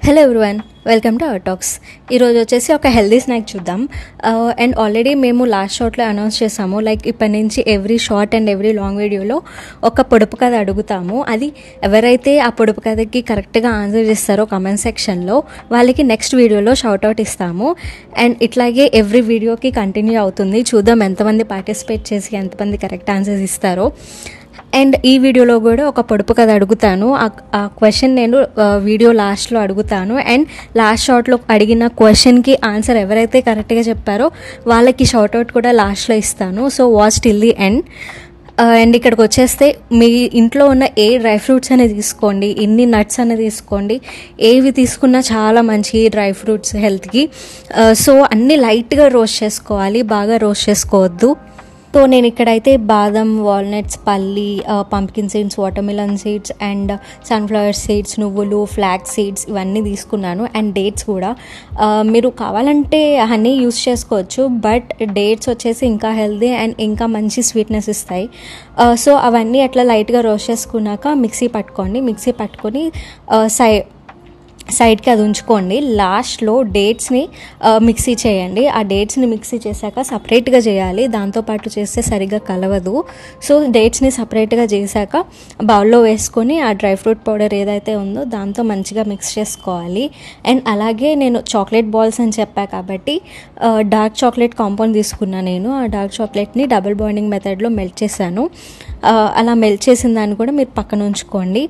Hello everyone, welcome to our talks. ఈరోజు వచ్చేసి ఒక హెల్దీ స్నాక్ చూద్దాం. అండ్ ఆల్రెడీ మేము లాస్ట్ షార్ట్లో అనౌన్స్ చేసాము, లైక్ ఇప్పటి నుంచి every shot and every long వీడియోలో ఒక పొడుపు కథ అడుగుతాము. అది ఎవరైతే ఆ పొడుపు కథకి కరెక్ట్గా ఆన్సర్ చేస్తారో కమెంట్ సెక్షన్లో వాళ్ళకి నెక్స్ట్ వీడియోలో షౌట్అవుట్ ఇస్తాము. అండ్ ఇట్లాగే ఎవ్రీ వీడియోకి కంటిన్యూ అవుతుంది. చూద్దాం ఎంతమంది పార్టిసిపేట్ చేసి ఎంతమంది కరెక్ట్ ఆన్సర్స్ ఇస్తారో. అండ్ ఈ వీడియోలో కూడా ఒక పొడుపు కథ అడుగుతాను. ఆ క్వశ్చన్ నేను వీడియో లాస్ట్లో అడుగుతాను. అండ్ లాస్ట్ షార్ట్లో అడిగిన క్వశ్చన్కి ఆన్సర్ ఎవరైతే కరెక్ట్గా చెప్పారో వాళ్ళకి షౌట్అవుట్ కూడా లాస్ట్లో ఇస్తాను. So watch till the end. And ఇక్కడికి వచ్చేస్తే మీ ఇంట్లో ఉన్న ఏ డ్రై ఫ్రూట్స్ అనేది తీసుకోండి, ఎన్ని నట్స్ అనేది తీసుకోండి, ఏవి తీసుకున్నా చాలా మంచి డ్రై ఫ్రూట్స్ హెల్త్కి. సో అన్నీ లైట్గా రోస్ట్ చేసుకోవాలి, బాగా రోస్ట్ చేసుకోవద్దు. సో నేను ఇక్కడైతే బాదం, వాల్నట్స్, పల్లి, pumpkin seeds, watermelon seeds and sunflower seeds, నువ్వులు, ఫ్లాక్స్ సీడ్స్ ఇవన్నీ తీసుకున్నాను. అండ్ డేట్స్ కూడా మీరు కావాలంటే హనీ యూస్ చేసుకోవచ్చు, బట్ డేట్స్ వచ్చేసి ఇంకా హెల్దీ అండ్ ఇంకా మంచి స్వీట్నెస్ ఇస్తాయి. సో అవన్నీ అట్లా లైట్గా రోస్ట్ చేసుకున్నాక మిక్సీ పట్టుకొని సైడ్కి అది ఉంచుకోండి. లాస్ట్లో డేట్స్ని మిక్సీ చేయండి. ఆ డేట్స్ని మిక్సీ చేశాక సపరేట్గా చేయాలి, దాంతోపాటు చేస్తే సరిగ్గా కలవదు. సో డేట్స్ని సపరేట్గా చేశాక బౌల్లో వేసుకొని ఆ డ్రై ఫ్రూట్ పౌడర్ ఏదైతే ఉందో దాంతో మంచిగా మిక్స్ చేసుకోవాలి. అండ్ అలాగే నేను చాక్లెట్ బాల్స్ అని చెప్పా కాబట్టి డార్క్ చాక్లెట్ కాంపౌండ్ తీసుకున్నా. నేను ఆ డార్క్ చాక్లెట్ని డబుల్ బాండింగ్ మెథడ్లో మెల్ట్ చేశాను. అలా మెల్ట్ చేసిన దాన్ని కూడా మీరు పక్కన ఉంచుకోండి.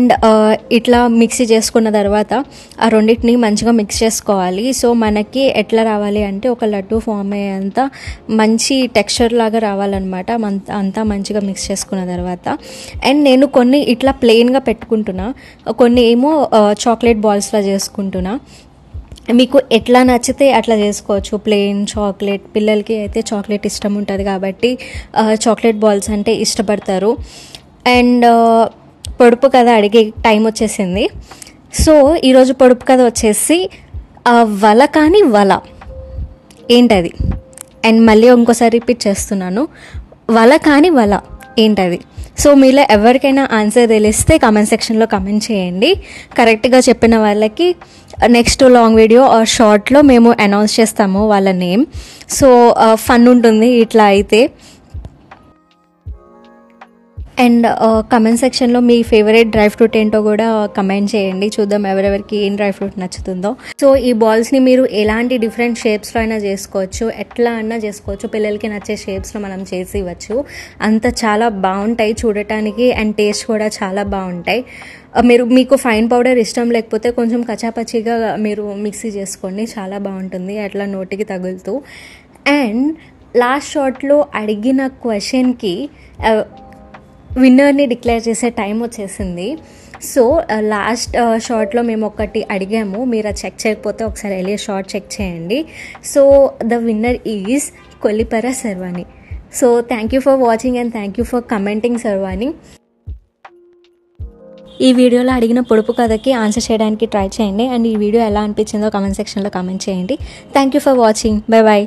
అండ్ ఇట్లా మిక్సీ చేసుకున్న తర్వాత ఆ రెండింటిని మంచిగా మిక్స్ చేసుకోవాలి. సో మనకి ఎట్లా రావాలి అంటే ఒక లడ్డు ఫామ్ అయ్యేంత మంచి టెక్స్చర్ లాగా రావాలన్నమాట. అంతా మంచిగా మిక్స్ చేసుకున్న తర్వాత అండ్ నేను కొన్ని ఇట్లా ప్లెయిన్గా పెట్టుకుంటున్నా, కొన్ని ఏమో చాక్లెట్ బాల్స్లా చేసుకుంటున్నా. మీకు ఎట్లా నచ్చితే అట్లా చేసుకోవచ్చు. ప్లెయిన్ చాక్లెట్, పిల్లలకి అయితే చాక్లెట్ ఇష్టం ఉంటుంది కాబట్టి చాక్లెట్ బాల్స్ అంటే ఇష్టపడతారు. అండ్ పొడుపు కథ అడిగే టైం వచ్చేసింది. సో ఈరోజు పొడుపు కథ వచ్చేసి వల కాని వల ఏంటది. అండ్ మళ్ళీ ఇంకోసారి రిపీట్ చేస్తున్నాను, వల కాని వల ఏంటది. సో మీలో ఎవరికైనా ఆన్సర్ తెలిస్తే కామెంట్ సెక్షన్లో కామెంట్ చేయండి. కరెక్ట్గా చెప్పిన వాళ్ళకి నెక్స్ట్ లాంగ్ వీడియో ఆర్ షార్ట్లో మేము అనౌన్స్ చేస్తాము వాళ్ళ నేమ్. సో ఫన్ ఉంటుంది ఇట్లా అయితే. అండ్ కమెంట్ సెక్షన్లో మీ ఫేవరెట్ డ్రై ఫ్రూట్ ఏంటో కూడా కమెంట్ చేయండి. చూద్దాం ఎవరెవరికి ఏం డ్రై ఫ్రూట్ నచ్చుతుందో. సో ఈ బాల్స్ని మీరు ఎలాంటి డిఫరెంట్ షేప్స్లో అయినా చేసుకోవచ్చు, ఎట్లా అయినా చేసుకోవచ్చు. పిల్లలకి నచ్చే షేప్స్లో మనం చేసి ఇవ్వచ్చు. అంత చాలా బాగుంటాయి చూడటానికి అండ్ టేస్ట్ కూడా చాలా బాగుంటాయి. మీకు ఫైన్ పౌడర్ ఇష్టం లేకపోతే కొంచెం కచాపచ్చిగా మీరు మిక్సీ చేసుకోండి, చాలా బాగుంటుంది అట్లా నోటికి తగులుతూ. అండ్ లాస్ట్ షార్ట్లో అడిగిన క్వశ్చన్కి విన్నర్ని డిక్లేర్ చేసే టైం వచ్చేసింది. సో లాస్ట్ షార్ట్లో మేము ఒకటి అడిగాము, మీరు అది చెక్ చేయకపోతే ఒకసారి వెళ్ళి షార్ట్ చెక్ చేయండి. So the winner is Kollipara Sharvani. So thank you for watching and thank you for commenting Sharvani. ఈ వీడియోలో అడిగిన పొడుపు కథకి ఆన్సర్ చేయడానికి ట్రై చేయండి. అండ్ ఈ వీడియో ఎలా అనిపించిందో కామెంట్ సెక్షన్లో కామెంట్ చేయండి. Thank you for watching. Bye bye.